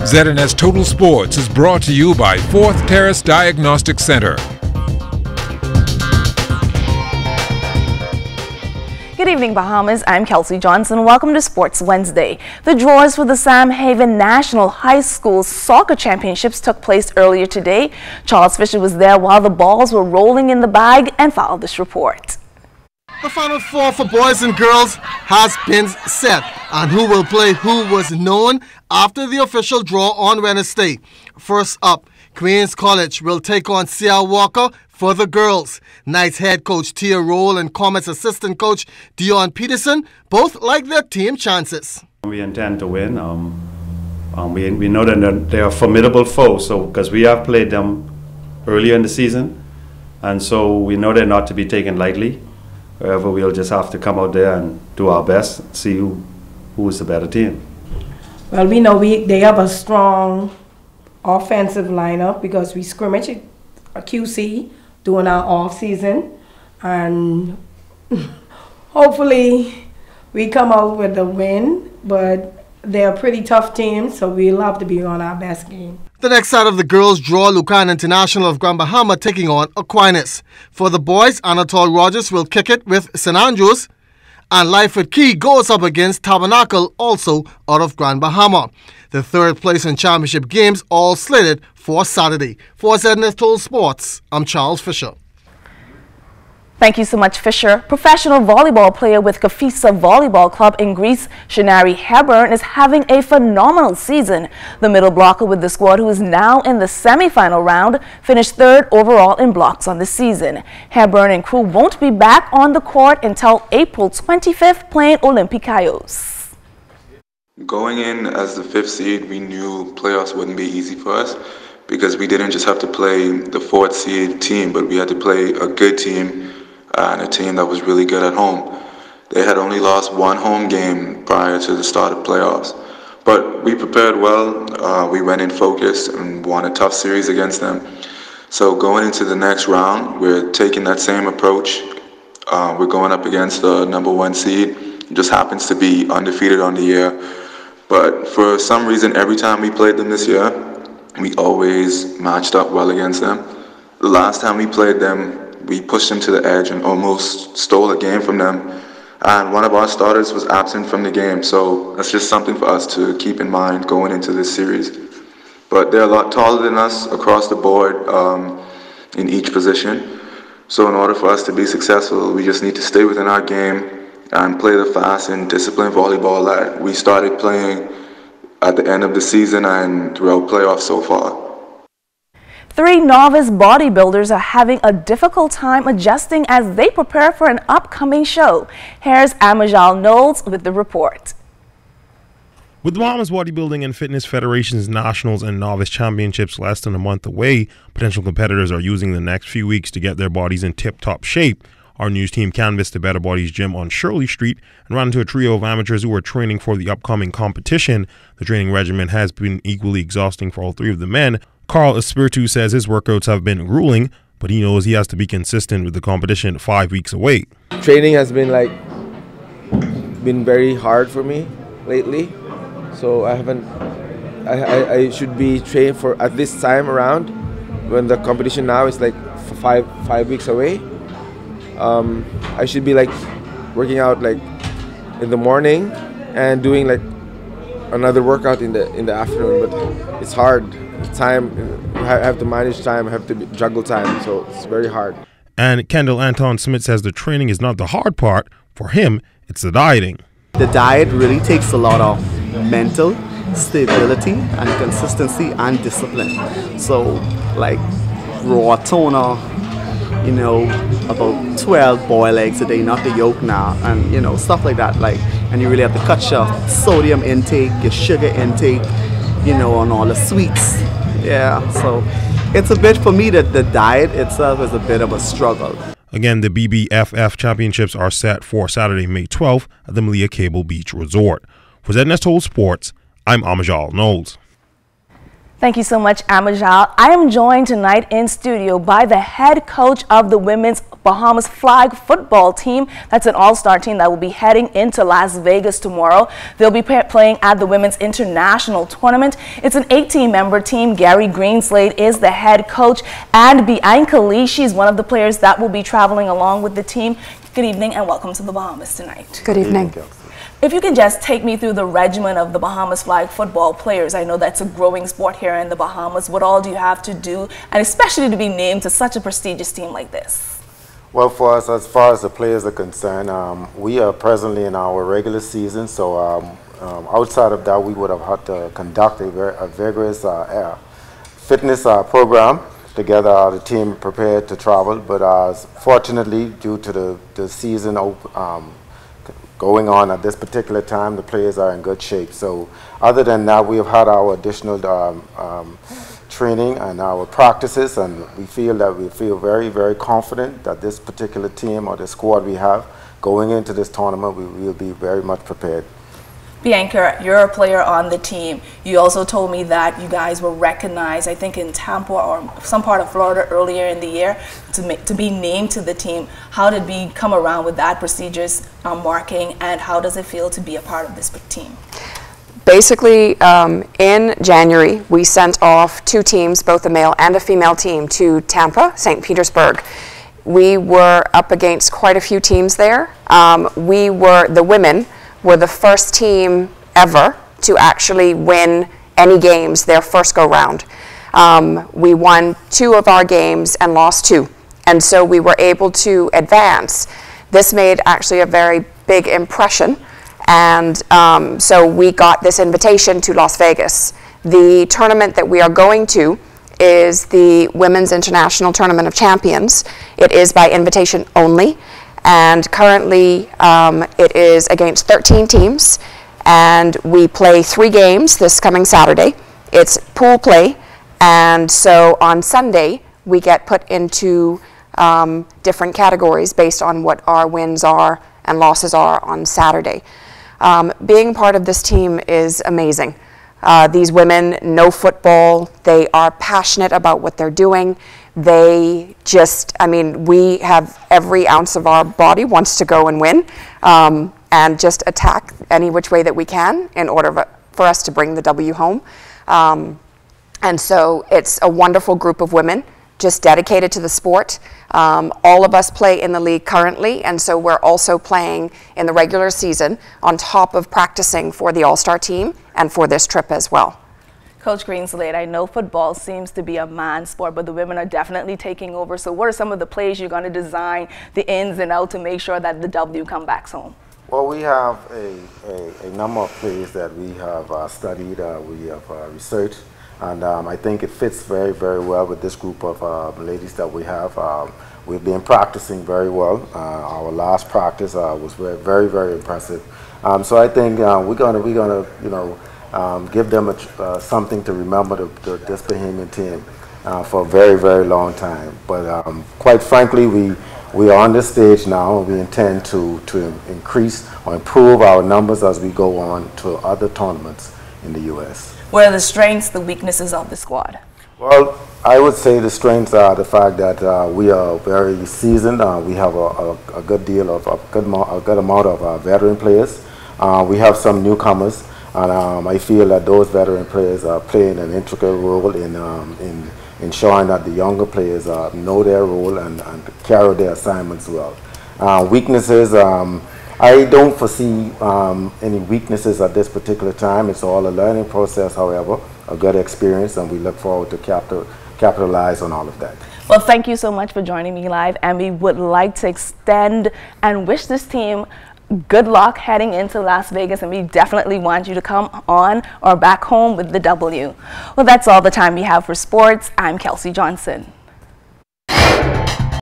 ZNS Total Sports is brought to you by 4th Terrace Diagnostic Center. Good evening, Bahamas. I'm Kelsey Johnson. Welcome to Sports Wednesday. The draws for the Sam Haven National High School Soccer Championships took place earlier today. Charles Fisher was there while the balls were rolling in the bag and followed this report. The Final Four for boys and girls has been set, and who will play who was known after the official draw on Wednesday. First up, Queens College will take on Sia Walker for the girls. Knights head coach Tia Roll and Comets assistant coach Dion Peterson both like their team chances. We intend to win. We know that they are a formidable foe, so because we have played them earlier in the season, and so we know they're not to be taken lightly. However, we'll just have to come out there and do our best, see who is the better team. Well, we know they have a strong offensive lineup because we scrimmage at QC during our off season, and hopefully we come out with a win. But they're a pretty tough team, so we'll have to be on our best game. The next side of the girls draw Lucan International of Grand Bahama taking on Aquinas. For the boys, Anatole Rogers will kick it with St. Andrews, and Lyford Key goes up against Tabernacle, also out of Grand Bahama. The third place in championship games all slated for Saturday. For ZNS Total Sports, I'm Charles Fisher. Thank you so much, Fisher. Professional volleyball player with Kafisa Volleyball Club in Greece, Shanari Hepburn, is having a phenomenal season. The middle blocker with the squad, who is now in the semifinal round, finished third overall in blocks on the season. Hepburn and crew won't be back on the court until April 25th playing Olympiacos. Going in as the 5th seed, we knew playoffs wouldn't be easy for us because we didn't just have to play the 4th seed team, but we had to play a good team and a team that was really good at home. They had only lost one home game prior to the start of playoffs. But we prepared well, we went in focused and won a tough series against them. So going into the next round, we're taking that same approach. We're going up against the #1 seed. It just happens to be undefeated on the year. But for some reason, every time we played them this year, we always matched up well against them. The last time we played them, we pushed them to the edge and almost stole a game from them. And one of our starters was absent from the game, so that's just something for us to keep in mind going into this series. But they're a lot taller than us across the board in each position. So in order for us to be successful, we just need to stay within our game and play the fast and disciplined volleyball that we started playing at the end of the season and throughout playoffs so far. 3 novice bodybuilders are having a difficult time adjusting as they prepare for an upcoming show. Here's Amajal Knowles with the report. With the Bahamas Bodybuilding and Fitness Federation's Nationals and Novice Championships less than a month away, potential competitors are using the next few weeks to get their bodies in tip-top shape. Our news team canvassed the Better Bodies gym on Shirley Street and ran into a trio of amateurs who are training for the upcoming competition. The training regimen has been equally exhausting for all 3 of the men. Carl Espiritu says his workouts have been grueling, but he knows he has to be consistent with the competition 5 weeks away. Training has been very hard for me lately, so I should be trained for at this time around when the competition now is five weeks away. I should be working out in the morning and doing another workout in the afternoon, but it's hard. Time, I have to manage time, I have to juggle time, so it's very hard. And Kendall Anton Smith says the training is not the hard part. For him, it's the dieting. The diet really takes a lot of mental stability and consistency and discipline. So raw toner, about 12 boiled eggs a day, not the yolk now, and stuff like that. And you really have to cut your sodium intake, your sugar intake, on all the sweets. Yeah, so it's a bit, for me, that the diet itself is a bit of a struggle. Again, the BBFF Championships are set for Saturday, May 12th at the Malia Cable Beach Resort. For ZNS Total Sports, I'm Amajal Knowles. Thank you so much, Amajal. I am joined tonight in studio by the head coach of the women's Bahamas flag football team. That's an all-star team that will be heading into Las Vegas tomorrow. They'll be playing at the Women's International Tournament. It's an 18-member team. Gary Greenslade is the head coach, and Bianca Lee, she's one of the players that will be traveling along with the team. Good evening and welcome to the Bahamas tonight. Good evening. If you can just take me through the regimen of the Bahamas flag football players. I know that's a growing sport here in the Bahamas. What all do you have to do, and especially to be named to such a prestigious team like this? Well, for us, as far as the players are concerned, we are presently in our regular season, so outside of that, we would have had to conduct a vigorous fitness program to get the team prepared to travel. But fortunately, due to the season going on at this particular time, the players are in good shape. So other than that, we have had our additional training and our practices, and we feel very, very confident that this particular team or the squad we have going into this tournament, we will be very much prepared. Bianca, you're a player on the team. You also told me that you guys were recognized, I think in Tampa or some part of Florida earlier in the year, to be named to the team. How did we come around with that prestigious marking, and how does it feel to be a part of this big team? Basically, in January, we sent off 2 teams, both a male and a female team, to Tampa, St. Petersburg. We were up against quite a few teams there. The women were the first team ever to actually win any games their first go round. We won 2 of our games and lost 2, and so we were able to advance. This made actually a very big impression, and so we got this invitation to Las Vegas. The tournament that we are going to is the Women's International Tournament of Champions. It is by invitation only. And currently it is against 13 teams, and we play 3 games this coming Saturday. It's pool play, and so on Sunday we get put into different categories based on what our wins are and losses are on Saturday. Being part of this team is amazing. These women know football. They are passionate about what they're doing. They just, I mean, we have every ounce of our body wants to go and win and just attack any which way that we can in order for us to bring the W home. And so it's a wonderful group of women just dedicated to the sport. All of us play in the league currently, and so we're also playing in the regular season on top of practicing for the All-Star team and for this trip as well. Coach Greenslade, I know football seems to be a man's sport, but the women are definitely taking over. So what are some of the plays you're going to design, the ins and outs, to make sure that the W come back home? Well, we have a number of plays that we have studied, we have researched, and I think it fits very, very well with this group of ladies that we have. We've been practicing very well. Our last practice was very, very impressive. So I think we're gonna you know, give them something to remember this Bahamian team for a very, very long time. But quite frankly, we are on this stage now, and we intend to increase or improve our numbers as we go on to other tournaments in the U.S. What are the strengths, the weaknesses of the squad? Well, I would say the strengths are the fact that we are very seasoned. We have a good deal of a good amount of veteran players. We have some newcomers. And I feel that those veteran players are playing an integral role in ensuring that the younger players know their role and carry their assignments well. Weaknesses, I don't foresee any weaknesses at this particular time. It's all a learning process, however, a good experience, and we look forward to capitalize on all of that. Well, thank you so much for joining me live, and we would like to extend and wish this team good luck heading into Las Vegas, and we definitely want you to come on or back home with the W. Well, that's all the time we have for sports. I'm Kelsey Johnson.